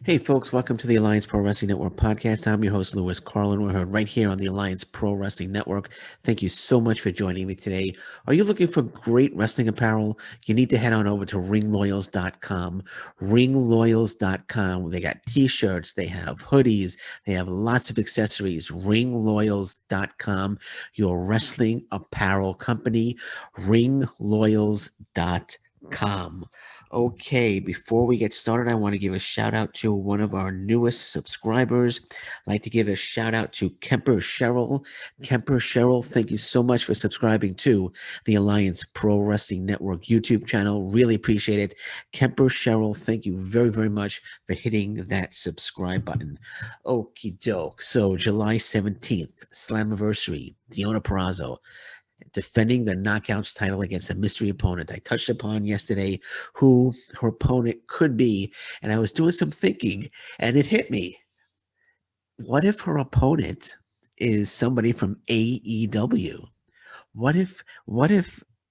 Hey, folks, welcome to the Alliance Pro Wrestling Network podcast. I'm your host, Louis Carlin. We're heard right here on the Alliance Pro Wrestling Network. Thank you so much for joining me today. Are you looking for great wrestling apparel? You need to head on over to ringloyals.com. Ringloyals.com. They got t-shirts, they have hoodies, they have lots of accessories. Ringloyals.com, your wrestling apparel company. Ringloyals.com. Okay, before we get started, I want to give a shout out to one of our newest subscribers. I'd like to give a shout out to Kemper Cheryl. Kemper Cheryl, thank you so much for subscribing to the Alliance Pro Wrestling Network YouTube channel. Really appreciate it. Kemper Cheryl, thank you very, very much for hitting that subscribe button. Okie doke. So, July 17th, Slammiversary, Deonna Purrazzo defending the Knockouts title against a mystery opponent. I touched upon yesterday who her opponent could be, and I was doing some thinking, and it hit me. What if her opponent is somebody from AEW? What if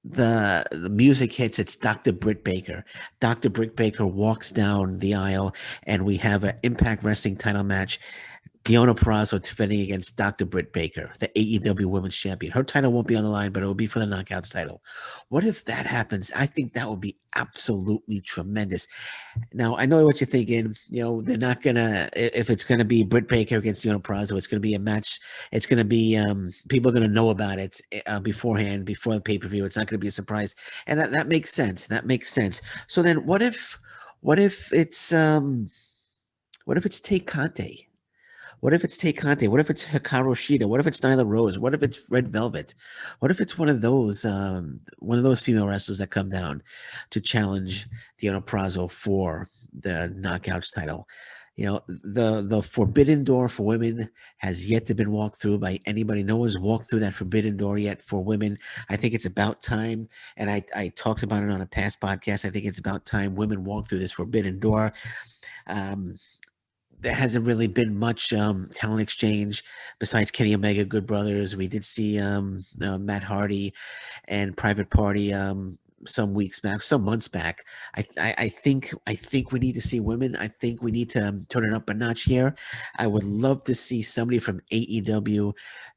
the music hits, it's Dr. Britt Baker. Dr. Britt Baker walks down the aisle, and we have an Impact Wrestling title match. Deonna Purrazzo defending against Dr. Britt Baker, the AEW Women's Champion. Her title won't be on the line, but it will be for the Knockouts title. What if that happens? I think that would be absolutely tremendous. Now, I know what you're thinking. They're not going to, if it's going to be Britt Baker against Deonna Purrazzo, it's going to be a match. It's going to be, people are going to know about it beforehand, before the pay-per-view. It's not going to be a surprise. And that makes sense. That makes sense. So then what if it's Tay Conte? What if it's Tay Conte? What if it's Hikaru Shida? What if it's Nyla Rose? What if it's Red Velvet? What if it's one of those female wrestlers that come down to challenge Deonna Purrazzo for the Knockouts title? The forbidden door for women has yet to been walked through by anybody. No one's walked through that forbidden door yet for women. I think it's about time, and I talked about it on a past podcast. I think it's about time women walk through this forbidden door. There hasn't really been much talent exchange besides Kenny Omega, Good Brothers. We did see Matt Hardy and Private Party some weeks back, some months back. I think we need to see women. I think we need to turn it up a notch here. I would love to see somebody from AEW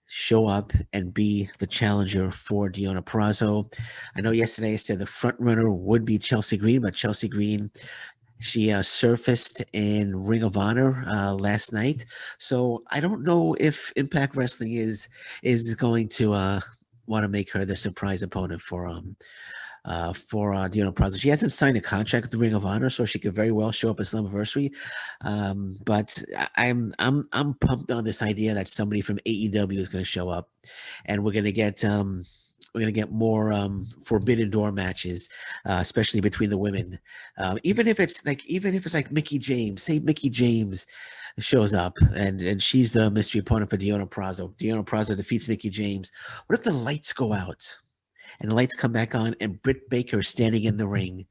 show up and be the challenger for Deonna Purrazzo. I know yesterday I said the front runner would be Chelsea Green, but Chelsea Green, she surfaced in Ring of Honor last night. So I don't know if Impact Wrestling is going to want to make her the surprise opponent for Deonna Purrazzo. She hasn't signed a contract with the Ring of Honor, so she could very well show up at Slammiversary. But I'm pumped on this idea that somebody from AEW is going to show up, and we're going to get more forbidden door matches, especially between the women. Even if it's like Mickie James, say Mickie James shows up and she's the mystery opponent for Deonna Purrazzo. Deonna Purrazzo defeats Mickie James. What if the lights go out and the lights come back on and Britt Baker is standing in the ring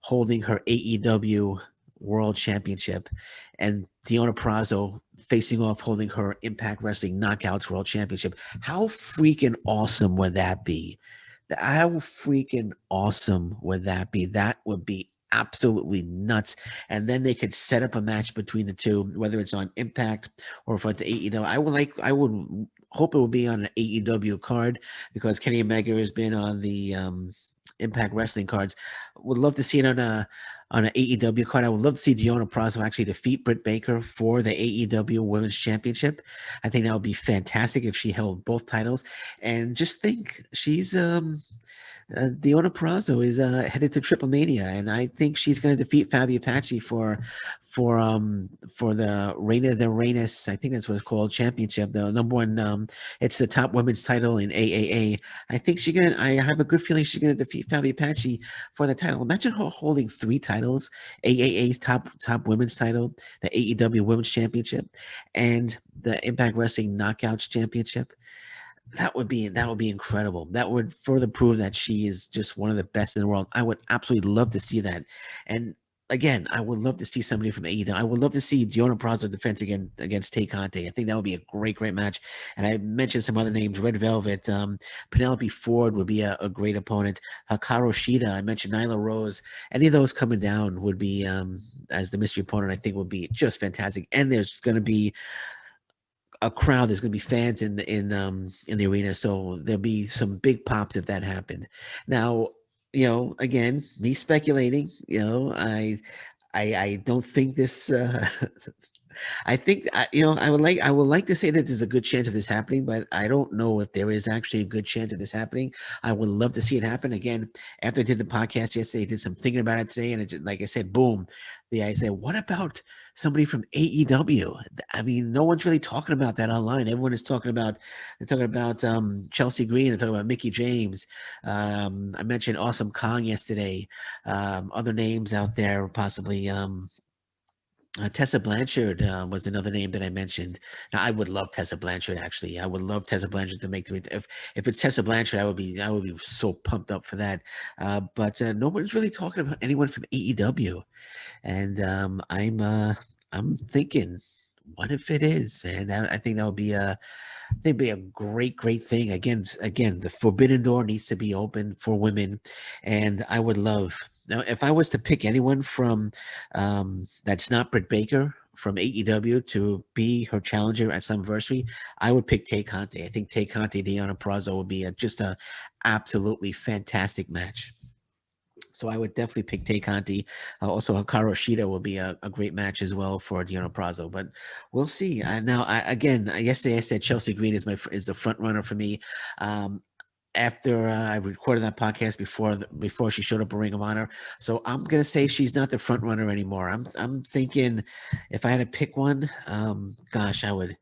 holding her AEW World Championship and Deonna Purrazzo facing off holding her Impact Wrestling Knockouts World Championship? How freaking awesome would that be? How freaking awesome would that be? That would be absolutely nuts. And then they could set up a match between the two, whether it's on Impact or if it's AEW. I would hope it would be on an AEW card because Kenny Omega has been on the Impact Wrestling cards. Would love to see it on an AEW card. I would love to see Deonna Purrazzo actually defeat Britt Baker for the AEW Women's Championship. I think that would be fantastic if she held both titles. And just think, she's Deonna Purrazzo is headed to Triple Mania, and I think she's going to defeat Fabi Apache for the Reina de Reinas. I think that's what it's called, championship. The number one, it's the top women's title in AAA. I have a good feeling she's going to defeat Fabi Apache for the title. Imagine her holding 3 titles: AAA's top women's title, the AEW Women's Championship, and the Impact Wrestling Knockouts Championship. That would be incredible. That would further prove that she is just one of the best in the world. I would absolutely love to see that. And again, I would love to see somebody from AEW. I would love to see Deonna Purrazzo defense against Tay Conte. I think that would be a great match. And I mentioned some other names: Red Velvet, Penelope Ford would be a great opponent. Hikaru Shida, I mentioned Nyla Rose. Any of those coming down would be as the mystery opponent, I think will be just fantastic. And there's going to be a crowd. There's going to be fans in the arena, so there'll be some big pops if that happened. Now, again, me speculating. I don't think this. I think I would like to say that there's a good chance of this happening, but I don't know if there is actually a good chance of this happening. I would love to see it happen again. After I did the podcast yesterday, I did some thinking about it today, and it just, like I said, boom. I said, what about somebody from AEW? I mean, no one's really talking about that online. Everyone is talking about Chelsea Green. They're talking about Mickey James. I mentioned Awesome Kong yesterday. Other names out there possibly. Tessa Blanchard was another name that I mentioned. Now, I would love Tessa Blanchard. Actually, I would love Tessa Blanchard to make the. If it's Tessa Blanchard, I would be so pumped up for that. But nobody's really talking about anyone from AEW, and I'm thinking, what if it is? And I think that would be they'd be a great thing. Again, the forbidden door needs to be open for women, and I would love now if I was to pick anyone from that's not Britt Baker from AEW to be her challenger at Slammiversary, I would pick Tay Conti. I think Tay Conti, Deonna Purrazzo would be just a absolutely fantastic match. So I would definitely pick Tay Conti. Also, Hikaru Shida will be a great match as well for Deonna Purrazzo. But we'll see. Again, yesterday I said Chelsea Green is the front runner for me. After I recorded that podcast before she showed up at Ring of Honor, so I'm gonna say she's not the front runner anymore. I'm thinking if I had to pick one, gosh, I would.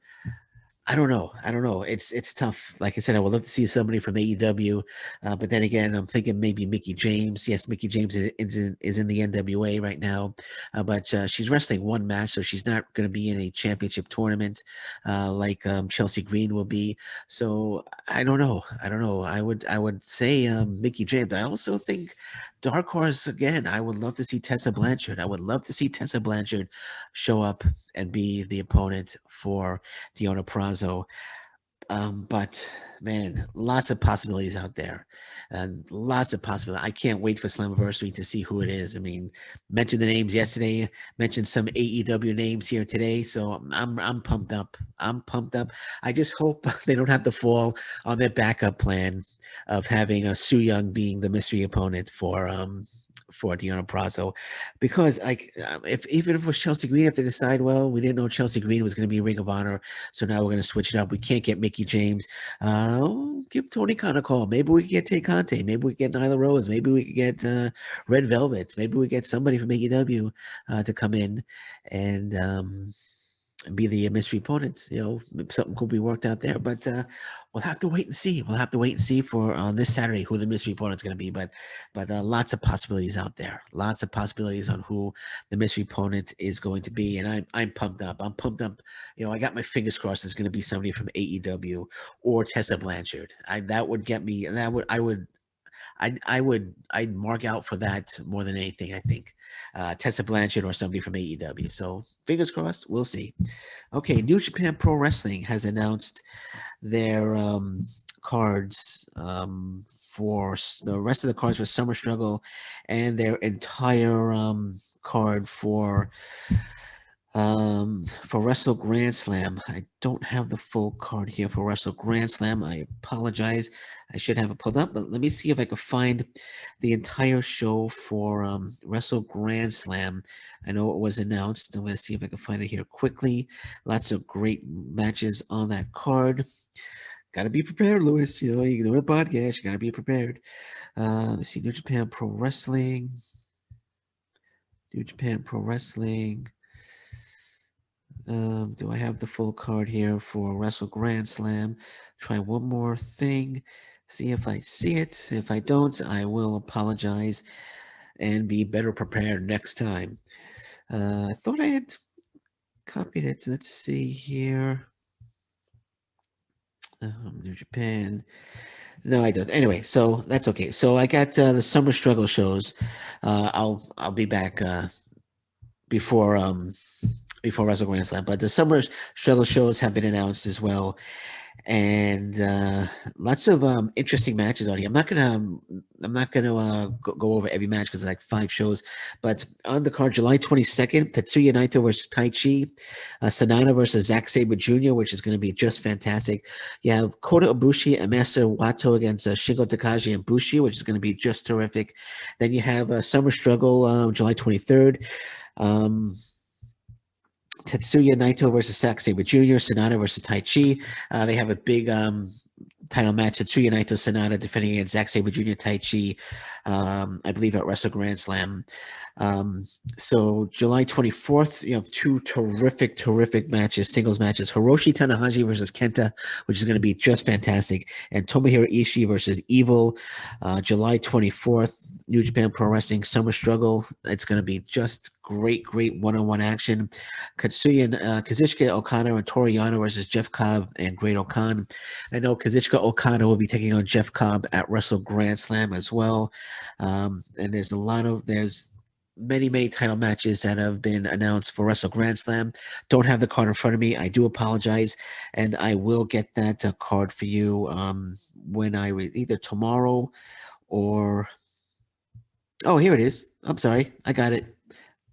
I don't know. I don't know. It's tough. Like I said, I would love to see somebody from AEW, but then again, I'm thinking maybe Mickey James. Yes, Mickey James is in the NWA right now, but she's wrestling one match, so she's not going to be in a championship tournament like Chelsea Green will be. So I don't know. I don't know. I would say Mickey James. I also think Dark Horse again. I would love to see Tessa Blanchard. I would love to see Tessa Blanchard show up and be the opponent for Deonna Purrazzo. But man, lots of possibilities out there, and lots of possibilities. I can't wait for Slammiversary to see who it is. I mean, mentioned the names yesterday, mentioned some AEW names here today, so I'm pumped up. I'm pumped up. I just hope they don't have to fall on their backup plan of having a Su Young being the mystery opponent for Deonna Purrazzo, because if even if it was Chelsea Green, if they decide, well, we didn't know Chelsea Green was going to be Ring of Honor, so now we're going to switch it up. We can't get Mickey James. Give Tony Khan a call. Maybe we could get Tay Conti. Maybe we could get Nyla Rose. Maybe we could get Red Velvet. Maybe we get somebody from AEW to come in and be the mystery opponents. Something could be worked out there, but we'll have to wait and see. We'll have to wait and see for this Saturday who the mystery opponent's going to be. But lots of possibilities out there. Lots of possibilities on who the mystery opponent is going to be, and I'm pumped up. I'm pumped up. I got my fingers crossed. It's going to be somebody from AEW or Tessa Blanchard. That would get me. And I'd mark out for that more than anything. I think Tessa Blanchard or somebody from AEW. So fingers crossed. We'll see. Okay, New Japan Pro Wrestling has announced their cards for the rest of the cards for Summer Struggle, and their entire card for Wrestle Grand Slam. I don't have the full card here for Wrestle Grand Slam. I apologize. I should have it pulled up, but let me see if I can find the entire show for Wrestle Grand Slam. I know it was announced. I'm going to see if I can find it here quickly. Lots of great matches on that card. Got to be prepared, Lewis. You can do a podcast. You got to be prepared. Let's see. New Japan Pro Wrestling. New Japan Pro Wrestling. Do I have the full card here for Wrestle Grand Slam? Try one more thing. See if I see it. If I don't, I will apologize and be better prepared next time. I thought I had copied it. Let's see here. New Japan. No, I don't. Anyway, so that's okay. So I got the Summer Struggle shows. I'll be back before Wrestle Grand Slam, but the Summer Struggle shows have been announced as well. and lots of interesting matches on here. I'm not gonna go over every match because like 5 shows, but on the card, July 22nd, Tetsuya Naito versus Tai Chi, Sanada versus Zack Sabre Jr., which is going to be just fantastic. You have Kota Ibushi and Master Wato against Shingo Takagi and Bushi, which is going to be just terrific. Then you have Summer Struggle, July 23rd. Um, Tetsuya Naito versus Zack Sabre Jr., Sonata versus Tai Chi. They have a big title match. Tetsuya Naito Sonata defending against Zack Sabre Jr. Tai Chi, I believe at Wrestle Grand Slam. So July 24th, you have 2 terrific matches, singles matches. Hiroshi Tanahashi versus Kenta, which is going to be just fantastic. And Tomohiro Ishii versus Evil. July 24th, New Japan Pro Wrestling Summer Struggle. It's going to be just great one-on-one action. Kazuchika Okada and Toru Yano versus Jeff Cobb and Great Okan. I know Kazuchika Okada will be taking on Jeff Cobb at Wrestle Grand Slam as well. And there's many title matches that have been announced for Wrestle Grand Slam. Don't have the card in front of me. I do apologize, and I will get that card for you when either tomorrow or here it is. I'm sorry, I got it.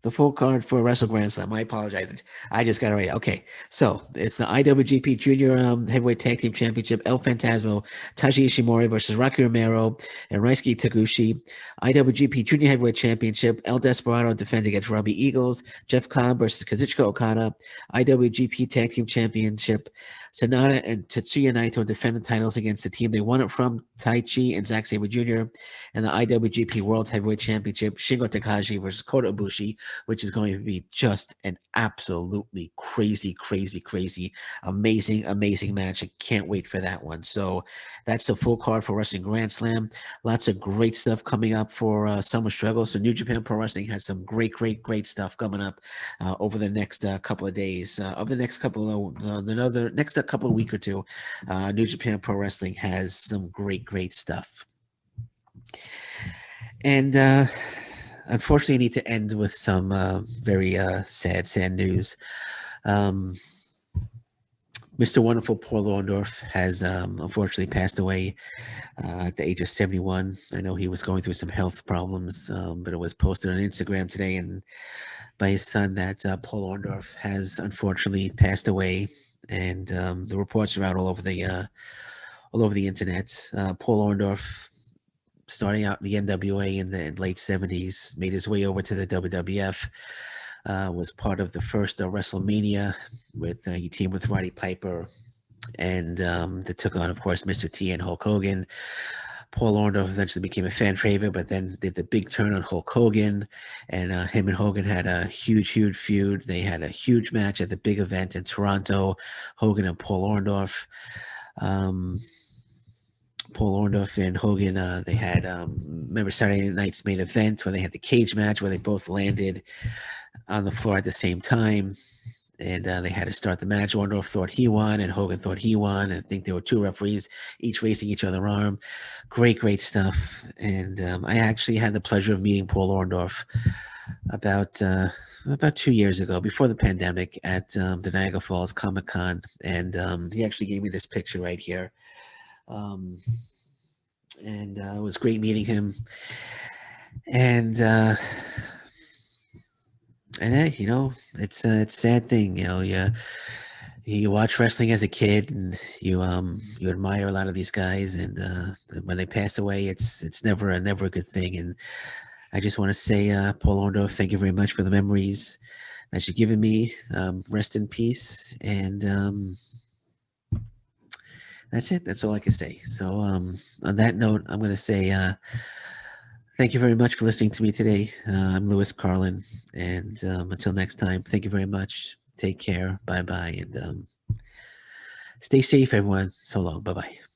The full card for Wrestle Grand Slam. I apologize. I just got it right. Okay, so it's the IWGP Junior Heavyweight Tag Team Championship. El Phantasmo, Taiji Ishimori versus Rocky Romero and Raisuke Taguchi. IWGP Junior Heavyweight Championship. El Desperado defends against Robbie Eagles. Jeff Cobb versus Kazuchika Okada. IWGP Tag Team Championship. Sonata and Tetsuya Naito defend the titles against the team they won it from, Tai Chi and Zack Sabre Jr. And the IWGP World Heavyweight Championship, Shingo Takagi versus Kota Ibushi, which is going to be just an absolutely crazy, amazing match. I can't wait for that one. So that's the full card for Wrestling Grand Slam. Lots of great stuff coming up for Summer Struggle. So New Japan Pro Wrestling has some great stuff coming up over the next couple of days. Over the next couple of week or two, New Japan Pro Wrestling has some great stuff. And unfortunately, I need to end with some very sad news. Mr. Wonderful Paul Orndorff has unfortunately passed away at the age of 71. I know he was going through some health problems, but it was posted on Instagram today and by his son that Paul Orndorff has unfortunately passed away. And the reports are out all over the internet. Paul Orndorff, starting out in the NWA in the late 70s, made his way over to the WWF, was part of the first WrestleMania with he teamed with Roddy Piper, and they took on, of course, Mr. T and Hulk Hogan. Paul Orndorff eventually became a fan favorite, but then did the big turn on Hulk Hogan, and him and Hogan had a huge feud. They had a huge match at the big event in Toronto, Hogan and Paul Orndorff. Paul Orndorff and Hogan, they had, remember Saturday night's main event where they had the cage match where they both landed on the floor at the same time. And they had to start the match. Orndorff thought he won and Hogan thought he won. And I think there were 2 referees, each racing each other's arm. Great stuff. And I actually had the pleasure of meeting Paul Orndorff about 2 years ago, before the pandemic, at the Niagara Falls Comic-Con. And he actually gave me this picture right here. And it was great meeting him. And hey, it's a sad thing. You watch wrestling as a kid, and you admire a lot of these guys, and when they pass away, it's never a good thing. And I just want to say, Paul Orndorff, thank you very much for the memories that you've given me. Rest in peace, and that's it. That's all I can say. So on that note, I'm going to say thank you very much for listening to me today. I'm Lewis Carlin, and until next time, thank you very much. Take care. Bye-bye, and stay safe, everyone. So long. Bye-bye.